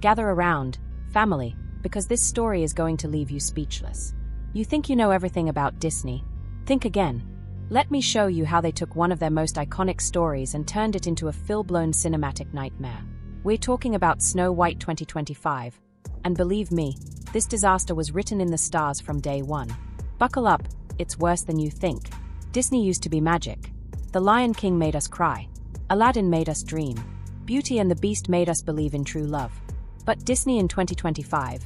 Gather around, family, because this story is going to leave you speechless. You think you know everything about Disney? Think again. Let me show you how they took one of their most iconic stories and turned it into a full-blown cinematic nightmare. We're talking about Snow White 2025. And believe me, this disaster was written in the stars from day one. Buckle up, it's worse than you think. Disney used to be magic. The Lion King made us cry. Aladdin made us dream. Beauty and the Beast made us believe in true love. But Disney in 2025,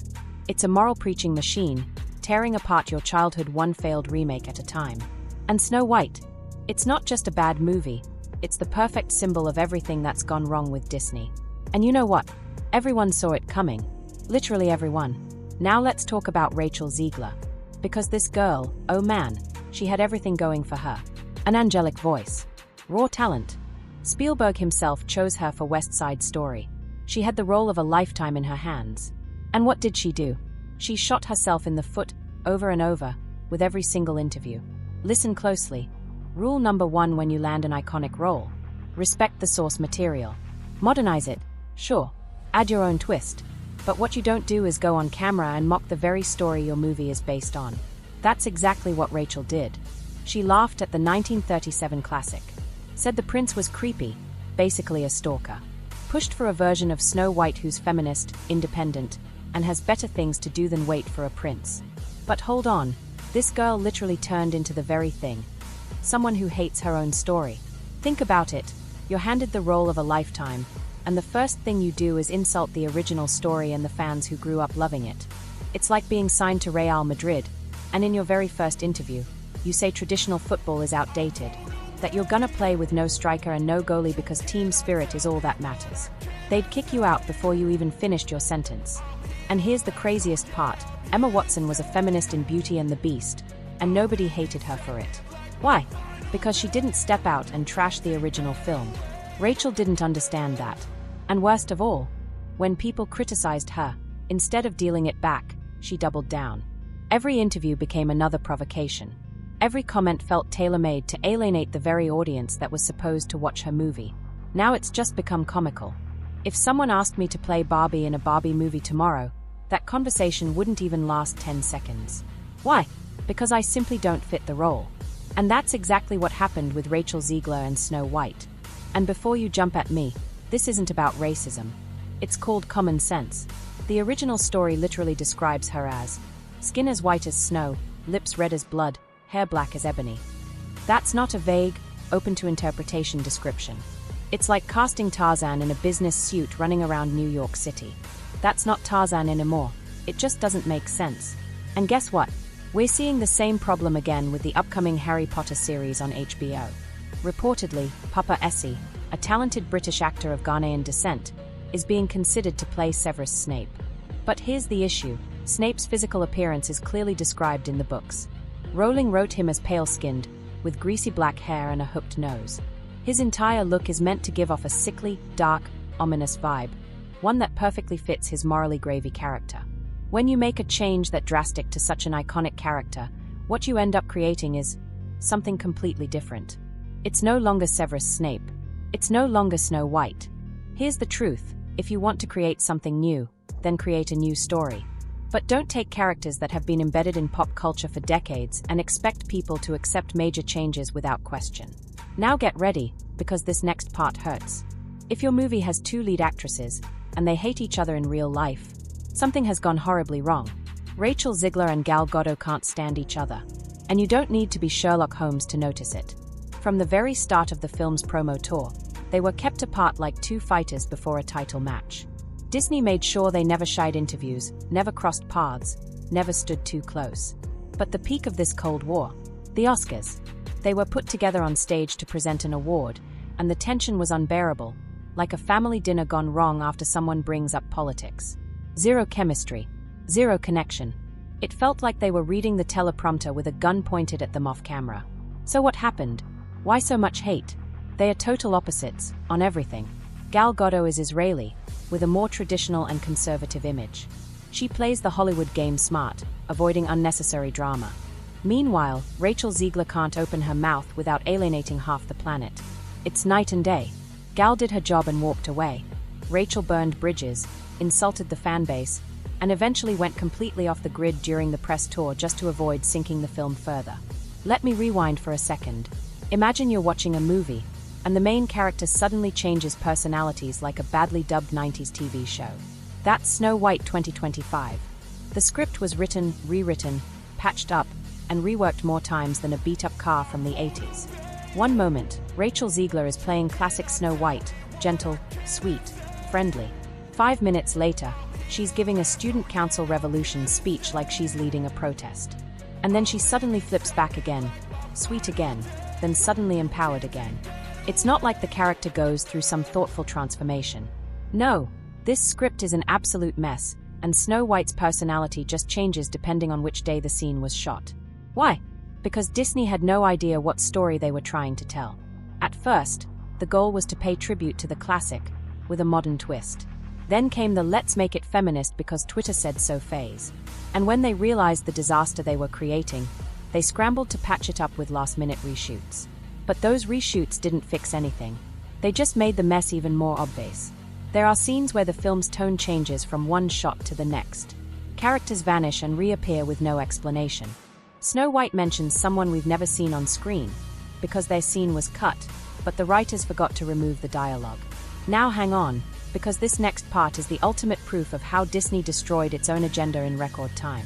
it's a moral preaching machine, tearing apart your childhood one failed remake at a time. And Snow White, it's not just a bad movie, it's the perfect symbol of everything that's gone wrong with Disney. And you know what? Everyone saw it coming. Literally everyone. Now let's talk about Rachel Ziegler. Because this girl, oh man, she had everything going for her. An angelic voice. Raw talent. Spielberg himself chose her for West Side Story. She had the role of a lifetime in her hands. And what did she do? She shot herself in the foot, over and over, with every single interview. Listen closely. Rule number 1 when you land an iconic role. Respect the source material. Modernize it, sure. Add your own twist. But what you don't do is go on camera and mock the very story your movie is based on. That's exactly what Rachel did. She laughed at the 1937 classic. Said the prince was creepy, basically a stalker. Pushed for a version of Snow White who's feminist, independent, and has better things to do than wait for a prince. But hold on, this girl literally turned into the very thing. Someone who hates her own story. Think about it, you're handed the role of a lifetime, and the first thing you do is insult the original story and the fans who grew up loving it. It's like being signed to Real Madrid, and in your very first interview, you say traditional football is outdated, that you're gonna play with no striker and no goalie because team spirit is all that matters. They'd kick you out before you even finished your sentence. And here's the craziest part, Emma Watson was a feminist in Beauty and the Beast, and nobody hated her for it. Why? Because she didn't step out and trash the original film. Rachel didn't understand that. And worst of all, when people criticized her, instead of dealing it back, she doubled down. Every interview became another provocation. Every comment felt tailor-made to alienate the very audience that was supposed to watch her movie. Now it's just become comical. If someone asked me to play Barbie in a Barbie movie tomorrow, that conversation wouldn't even last 10 seconds. Why? Because I simply don't fit the role. And that's exactly what happened with Rachel Ziegler and Snow White. And before you jump at me, this isn't about racism. It's called common sense. The original story literally describes her as skin as white as snow, lips red as blood, hair black as ebony. That's not a vague, open to interpretation description. It's like casting Tarzan in a business suit running around New York City. That's not Tarzan anymore. It just doesn't make sense. And guess what? We're seeing the same problem again with the upcoming Harry Potter series on HBO. Reportedly, Papa Essie, a talented British actor of Ghanaian descent, is being considered to play Severus Snape. But here's the issue. Snape's physical appearance is clearly described in the books. Rowling wrote him as pale-skinned, with greasy black hair and a hooked nose. His entire look is meant to give off a sickly, dark, ominous vibe, one that perfectly fits his morally gravy character. When you make a change that drastic to such an iconic character, what you end up creating is something completely different. It's no longer Severus Snape. It's no longer Snow White. Here's the truth, if you want to create something new, then create a new story. But don't take characters that have been embedded in pop culture for decades and expect people to accept major changes without question. Now get ready, because this next part hurts. If your movie has 2 lead actresses, and they hate each other in real life, something has gone horribly wrong. Rachel Ziegler and Gal Gadot can't stand each other. And you don't need to be Sherlock Holmes to notice it. From the very start of the film's promo tour, they were kept apart like 2 fighters before a title match. Disney made sure they never shied interviews, never crossed paths, never stood too close. But the peak of this Cold War, the Oscars. They were put together on stage to present an award, and the tension was unbearable, like a family dinner gone wrong after someone brings up politics. Zero chemistry, zero connection. It felt like they were reading the teleprompter with a gun pointed at them off camera. So what happened? Why so much hate? They are total opposites, on everything. Gal Gadot is Israeli, with a more traditional and conservative image. She plays the Hollywood game smart, avoiding unnecessary drama. Meanwhile, Rachel Ziegler can't open her mouth without alienating half the planet. It's night and day. Gal did her job and walked away. Rachel burned bridges, insulted the fan base, and eventually went completely off the grid during the press tour just to avoid sinking the film further. Let me rewind for a second. Imagine you're watching a movie, and the main character suddenly changes personalities like a badly dubbed 90s TV show. That's Snow White 2025. The script was written, rewritten, patched up, and reworked more times than a beat-up car from the 80s. One moment, Rachel Ziegler is playing classic Snow White, gentle, sweet, friendly. 5 minutes later, she's giving a student council revolution speech like she's leading a protest. And then she suddenly flips back again, sweet again, then suddenly empowered again. It's not like the character goes through some thoughtful transformation. No, this script is an absolute mess, and Snow White's personality just changes depending on which day the scene was shot. Why? Because Disney had no idea what story they were trying to tell. At first, the goal was to pay tribute to the classic, with a modern twist. Then came the "let's make it feminist because Twitter said so" phase. And when they realized the disaster they were creating, they scrambled to patch it up with last-minute reshoots. But those reshoots didn't fix anything. They just made the mess even more obvious. There are scenes where the film's tone changes from one shot to the next. Characters vanish and reappear with no explanation. Snow White mentions someone we've never seen on screen, because their scene was cut, but the writers forgot to remove the dialogue. Now hang on, because this next part is the ultimate proof of how Disney destroyed its own agenda in record time.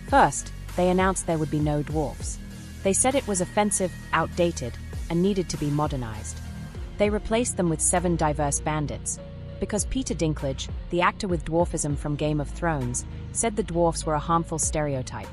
First, they announced there would be no dwarfs. They said it was offensive, outdated, and needed to be modernized. They replaced them with 7 diverse bandits, because Peter Dinklage, the actor with dwarfism from Game of Thrones, said the dwarfs were a harmful stereotype.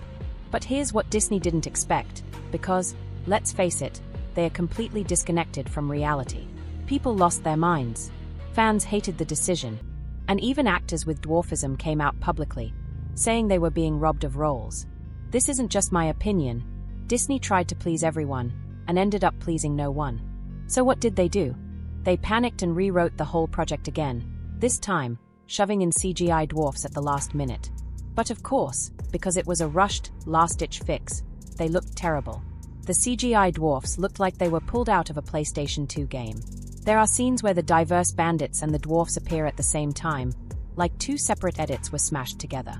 But here's what Disney didn't expect, because, let's face it, they are completely disconnected from reality. People lost their minds. Fans hated the decision, and even actors with dwarfism came out publicly, saying they were being robbed of roles. This isn't just my opinion. Disney tried to please everyone, and ended up pleasing no one. So what did they do? They panicked and rewrote the whole project again, this time, shoving in CGI dwarfs at the last minute. But of course, because it was a rushed, last-ditch fix, they looked terrible. The CGI dwarfs looked like they were pulled out of a PlayStation 2 game. There are scenes where the diverse bandits and the dwarfs appear at the same time, like 2 separate edits were smashed together.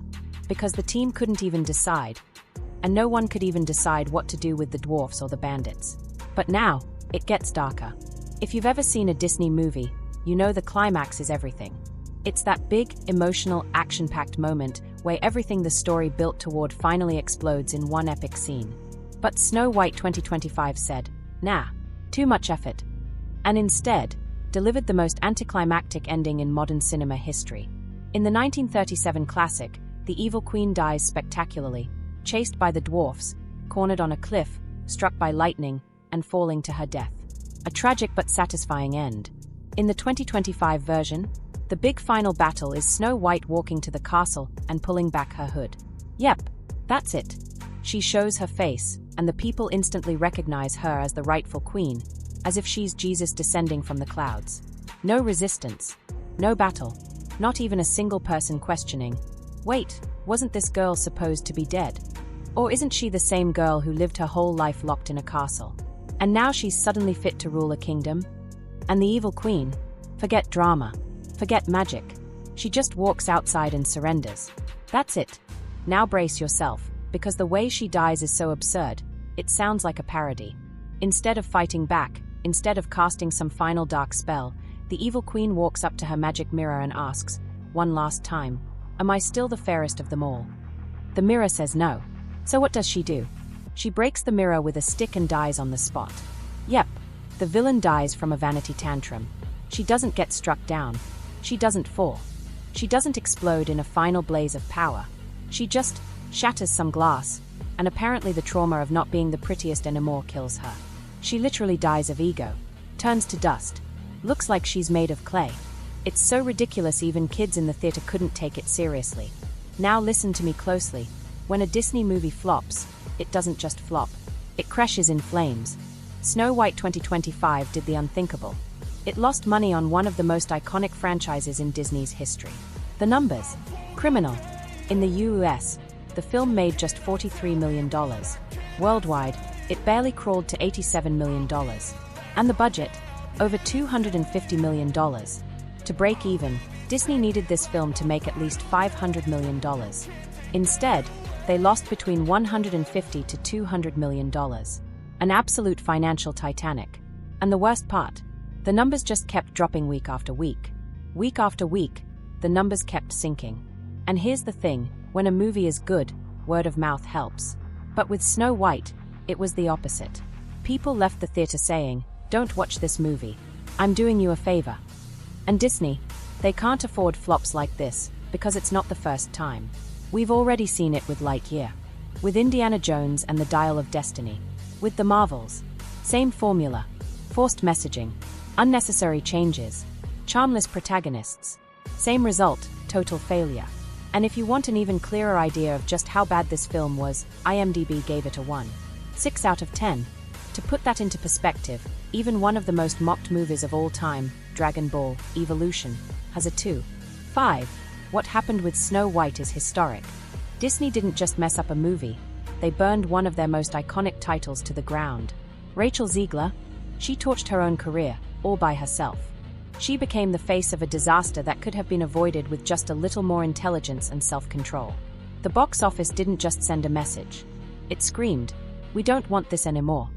Because the team couldn't even decide, and no one could even decide what to do with the dwarfs or the bandits. But now, it gets darker. If you've ever seen a Disney movie, you know the climax is everything. It's that big, emotional, action-packed moment where everything the story built toward finally explodes in one epic scene. But Snow White 2025 said, nah, too much effort. And instead, delivered the most anticlimactic ending in modern cinema history. In the 1937 classic, the evil queen dies spectacularly, chased by the dwarfs, cornered on a cliff, struck by lightning, and falling to her death. A tragic but satisfying end. In the 2025 version, the big final battle is Snow White walking to the castle and pulling back her hood. Yep, that's it. She shows her face, and the people instantly recognize her as the rightful queen, as if she's Jesus descending from the clouds. No resistance, no battle, not even a single person questioning, wait, wasn't this girl supposed to be dead? Or isn't she the same girl who lived her whole life locked in a castle? And now she's suddenly fit to rule a kingdom? And the evil queen? Forget drama. Forget magic. She just walks outside and surrenders. That's it. Now brace yourself, because the way she dies is so absurd, it sounds like a parody. Instead of fighting back, instead of casting some final dark spell, the evil queen walks up to her magic mirror and asks, one last time, am I still the fairest of them all? The mirror says no. So what does she do? She breaks the mirror with a stick and dies on the spot. Yep, the villain dies from a vanity tantrum. She doesn't get struck down. She doesn't fall. She doesn't explode in a final blaze of power. She just shatters some glass, and apparently the trauma of not being the prettiest anymore kills her. She literally dies of ego, turns to dust, looks like she's made of clay. It's so ridiculous even kids in the theater couldn't take it seriously. Now listen to me closely. When a Disney movie flops, it doesn't just flop. It crashes in flames. Snow White 2025 did the unthinkable. It lost money on one of the most iconic franchises in Disney's history. The numbers. Criminal. In the US, the film made just $43 million. Worldwide, it barely crawled to $87 million. And the budget? Over $250 million. To break even, Disney needed this film to make at least $500 million. Instead, they lost between $150 to $200 million. An absolute financial Titanic. And the worst part, the numbers just kept dropping week after week. Week after week, the numbers kept sinking. And here's the thing, when a movie is good, word of mouth helps. But with Snow White, it was the opposite. People left the theater saying, "Don't watch this movie. I'm doing you a favor." And Disney, they can't afford flops like this, because it's not the first time. We've already seen it with Lightyear, with Indiana Jones and the Dial of Destiny, with the Marvels. Same formula, forced messaging, unnecessary changes, charmless protagonists. Same result, total failure. And if you want an even clearer idea of just how bad this film was, IMDb gave it a 1.6 out of 10. To put that into perspective, even one of the most mocked movies of all time, Dragon Ball Evolution, has a 2.5. What happened with Snow White is historic. Disney didn't just mess up a movie, they burned one of their most iconic titles to the ground. Rachel Ziegler, she torched her own career, all by herself. She became the face of a disaster that could have been avoided with just a little more intelligence and self-control. The box office didn't just send a message. It screamed, "We don't want this anymore."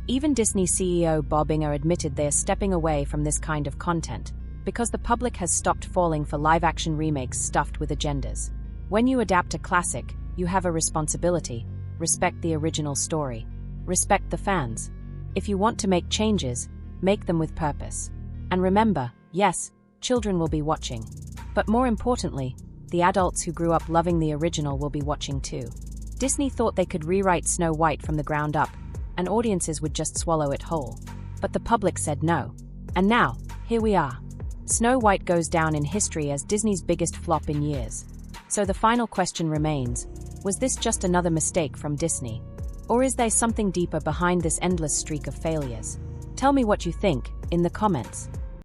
Even Disney CEO Bob Iger admitted they are stepping away from this kind of content, because the public has stopped falling for live-action remakes stuffed with agendas. When you adapt a classic, you have a responsibility. Respect the original story. Respect the fans. If you want to make changes, make them with purpose. And remember, yes, children will be watching. But more importantly, the adults who grew up loving the original will be watching too. Disney thought they could rewrite Snow White from the ground up, and audiences would just swallow it whole. But the public said no. And now, here we are. Snow White goes down in history as Disney's biggest flop in years. So the final question remains, was this just another mistake from Disney? Or is there something deeper behind this endless streak of failures? Tell me what you think in the comments.